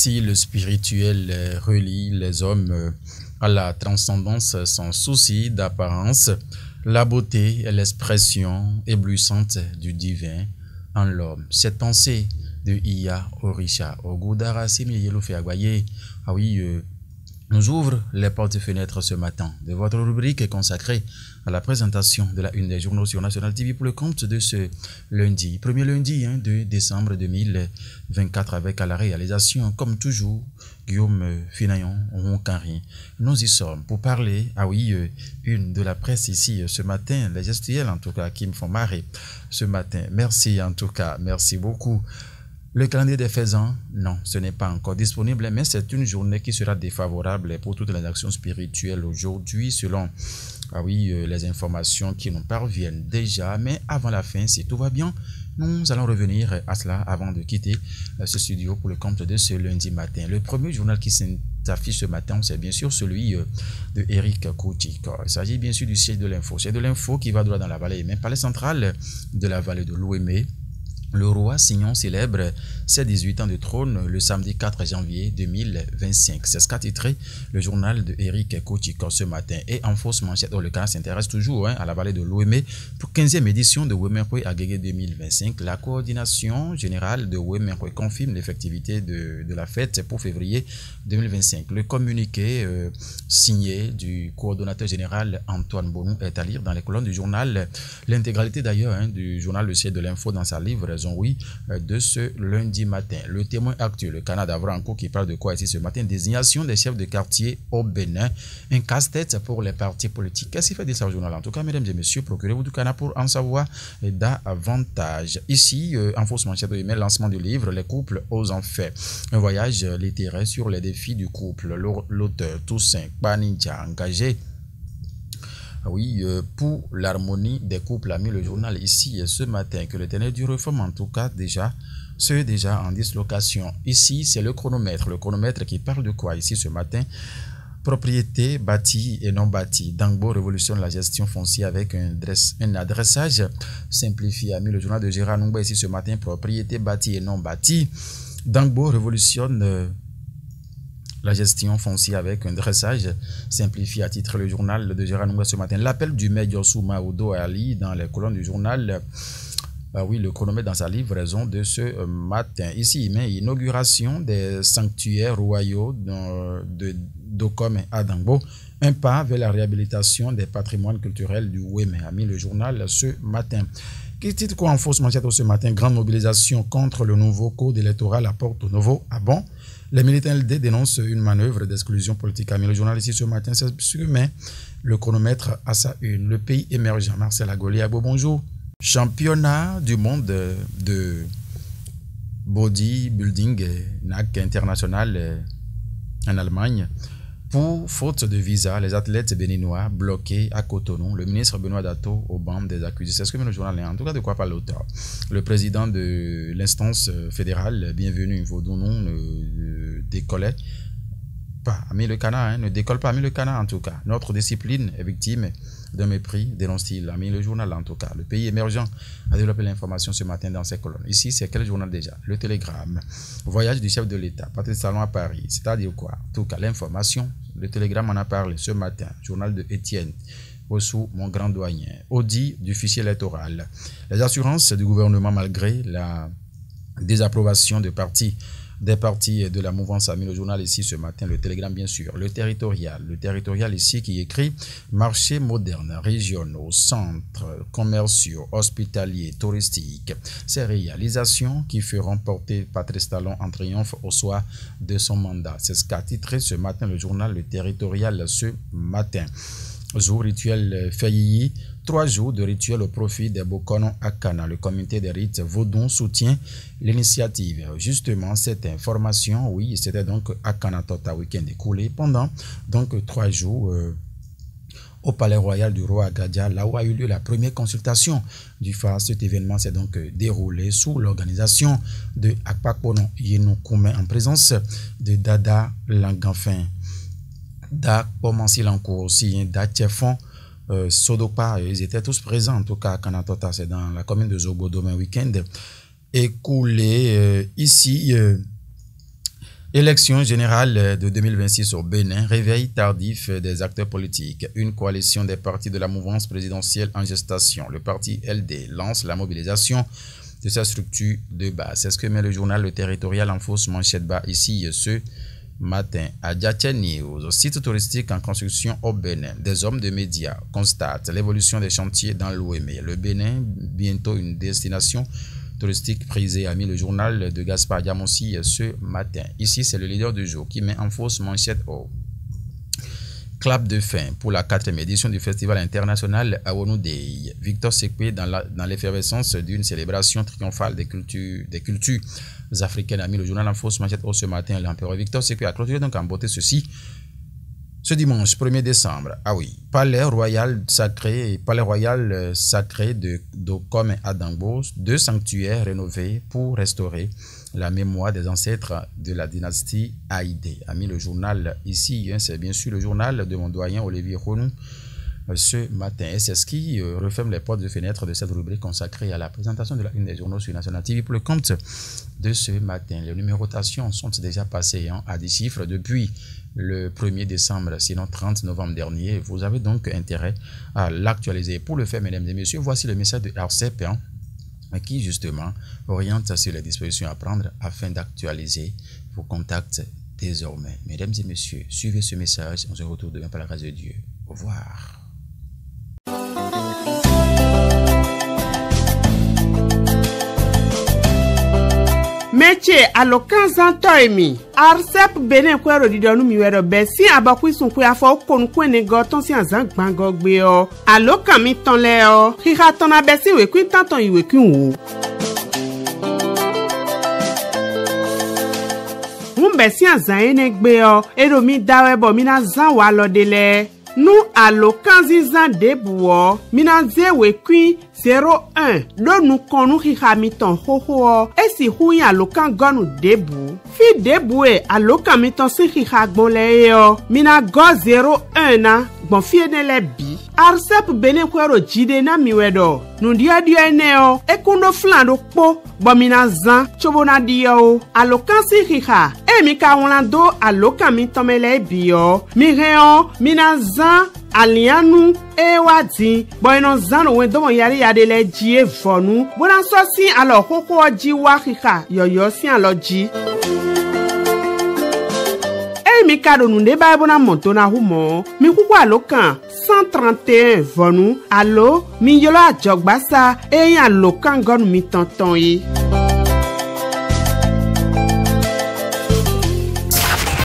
Si le spirituel relie les hommes à la transcendance sans souci d'apparence, la beauté est l'expression éblouissante du divin en l'homme. Cette pensée de Iya Orisha Ogudara Simiyelofé Agbaye, ah oui, nous ouvre les portes et fenêtres ce matin de votre rubrique consacrée à la présentation de la une des journaux sur National TV pour le compte de ce lundi, premier lundi de décembre 2024, avec à la réalisation, comme toujours, Guillaume Finayon, Roncanri. Nous y sommes pour parler, ah oui, une de la presse ici ce matin, les gestuels en tout cas qui me font marrer ce matin. Merci en tout cas, merci beaucoup. Le calendrier des faisans, non, ce n'est pas encore disponible, mais c'est une journée qui sera défavorable pour toutes les actions spirituelles aujourd'hui, selon les informations qui nous parviennent déjà. Mais avant la fin, si tout va bien, nous allons revenir à cela avant de quitter ce studio pour le compte de ce lundi matin. Le premier journal qui s'affiche ce matin, c'est bien sûr celui de Eric Koutik. Il s'agit bien sûr du siège de l'info. C'est de l'info qui va droit dans la vallée, même palais central de la vallée de l'Ouémé. Le roi Signon célèbre ses 18 ans de trône le samedi 4 janvier 2025. C'est ce qu'a titré le journal de Eric Koutik ce matin. Et en fausse manchette, le Canada s'intéresse toujours à la vallée de l'Ouémé pour 15e édition de Ouémé Agégué 2025. La coordination générale de Ouémé confirme l'effectivité de la fête pour février 2025. Le communiqué signé du coordonnateur général Antoine Bonou est à lire dans les colonnes du journal. L'intégralité d'ailleurs du journal Le Ciel de l'Info dans sa livre de ce lundi matin. Le témoin actuel, le Canada Branco, qui parle de quoi ici ce matin? Désignation des chefs de quartier au Bénin. Un casse-tête pour les partis politiques. Qu'est-ce qu'il fait de ça au journal? En tout cas, mesdames et messieurs, procurez-vous du Canada pour en savoir davantage. Ici, en fausse manchette, le lancement du livre Les couples aux enfers. Un voyage littéraire sur les défis du couple. L'auteur Toussaint Paninja, engagé pour l'harmonie des couples, a mis le journal ici ce matin que le ténèbre du réforme en tout cas déjà en dislocation. Ici c'est le chronomètre qui parle de quoi ici ce matin? Propriété bâtie et non bâtie. Dangbo révolutionne la gestion foncière avec un adressage simplifié, a mis le journal de Gérard Nungba ici ce matin. Propriété bâtie et non bâtie. Dangbo révolutionne la gestion foncière avec un dressage simplifié, a titré le journal de Gérard Nungba ce matin. L'appel du maire Yossou Maoudo Ali dans les colonnes du journal. Le chronomètre dans sa livraison de ce matin. Ici, mais inauguration des sanctuaires royaux d'Okom à Dangbo. Un pas vers la réhabilitation des patrimoines culturels du Ouémé, a mis le journal ce matin. Qui titre quoi en fausse manchette ce matin? Grande mobilisation contre le nouveau code électoral à Porto Novo. Ah bon? Les militants LD dénoncent une manœuvre d'exclusion politique. A mis le journal ici ce matin, c'est sûr, mais le chronomètre à sa une. Le pays émergent. Marcel Agoliabo, bonjour. Championnat du monde de bodybuilding NAC international en Allemagne. Pour faute de visa, les athlètes béninois bloqués à Cotonou. Le ministre Benoît Dato au banc des accusés. C'est ce que met le journal. En tout cas, de quoi parle l'auteur? Le président de l'instance fédérale, bienvenue, Vaudounou, ne décollait pas. Ami le Canada, ne décolle pas. Ami le Canada, en tout cas. Notre discipline est victime d'un mépris, dénonce-t-il. Ami le journal, en tout cas. Le pays émergent a développé l'information ce matin dans ses colonnes. Ici, c'est quel journal déjà? Le Télégramme. Voyage du chef de l'État. Patrice Talon à Paris. C'est-à-dire quoi? En tout cas, l'information. Le Télégramme en a parlé ce matin. Journal de Étienne Ossou, mon grand doyen. Audit du fichier électoral. Les assurances du gouvernement malgré la désapprobation des partis de la mouvance, a mis le journal ici ce matin. Le Télégramme bien sûr. Le territorial ici qui écrit marchés modernes, régionaux, centres commerciaux, hospitaliers, touristiques. Ces réalisations qui feront porter Patrice Talon en triomphe au soir de son mandat. C'est ce qu'a titré ce matin le journal Le Territorial ce matin. Jour rituel Fayi, 3 jours de rituel au profit des Bokono Akana. Le comité des rites Vaudon soutient l'initiative. Justement, cette information, oui, c'était donc Akana Tota week-end écoulé pendant donc 3 jours au palais royal du roi Agadia, là où a eu lieu la première consultation du phare. Cet événement s'est donc déroulé sous l'organisation de Akpakono Yenokoume en présence de Dada Langanfin, Da Pomansi Lancourt aussi, Da Tchefon, Sodopa, ils étaient tous présents en tout cas à Kanatota, c'est dans la commune de Zobo demain week-end écoulé. Ici, Élection générale de 2026 au Bénin, réveil tardif des acteurs politiques. Une coalition des partis de la mouvance présidentielle en gestation. Le parti LD lance la mobilisation de sa structure de base. C'est ce que met le journal Le Territorial en fausse manchette bas ici ce matin à Djatché News. Site touristique en construction au Bénin. Des hommes de médias constatent l'évolution des chantiers dans l'OME. Le Bénin, bientôt une destination touristique prisée, a mis le journal de Gaspard Diamossi ce matin. Ici, c'est le leader du jour qui met en fausse manchette au clap de fin pour la 4e édition du Festival international Awonu Day. Victor Sekwe dans l'effervescence d'une célébration triomphale des cultures africaines, a mis le journal en fausse manchette au ce matin. L'empereur Victor Sekwe a clôturé donc en beauté ceci. Ce dimanche 1er décembre, palais royal sacré de Dokom à Dangbo, 2 sanctuaires rénovés pour restaurer la mémoire des ancêtres de la dynastie Haïdé. A mis le journal ici, c'est bien sûr le journal de mon doyen Olivier Ronou ce matin. Et c'est ce qui referme les portes de fenêtre de cette rubrique consacrée à la présentation de la une des journaux sur National TV pour le compte de ce matin. Les numérotations sont déjà passées à des chiffres depuis le 1er décembre, sinon 30 novembre dernier. Vous avez donc intérêt à l'actualiser. Pour le faire, mesdames et messieurs, voici le message de RCP qui justement oriente sur les dispositions à prendre afin d'actualiser vos contacts désormais. Mesdames et messieurs, suivez ce message. On se retrouve demain par la grâce de Dieu. Au revoir. Métier à l'occasion toimi. Arsep Bénin kwero didonu miwero besi abakwi sun kwe afo konu kwene goton si anzan gbango gbe o. Alokan mi ton le o. Kika ton abesi we kwi tanton iwe kwi wo. Besi anzan ene gbe o. Ero mi dawe bo mina zan wa lodele. Nou alokan zizan debu o. Mina ze we kwi 01 do nou konu kika miton ho esi huyi alokan gonu debu fi debu alokan miton si kika gbonle yo mina go 01 na gbon fi enele bi Arsep Bénin kwero jide na miwedo nou dia ene o ekuno flando po bo mina zan chobo na dio alokan si kika mi ka wonando alokan miton mele bi yo mi reon mina zan alianu wadi boyno zano wendo mo yari yade le ji vonu bona so si alo koko ji wa kika yoyo si alo ji mi kado nu de ba bona monto na humo mi kuko alokan 131 vonu alo mi yolo ajogbasa alokan gonu mi tonton yi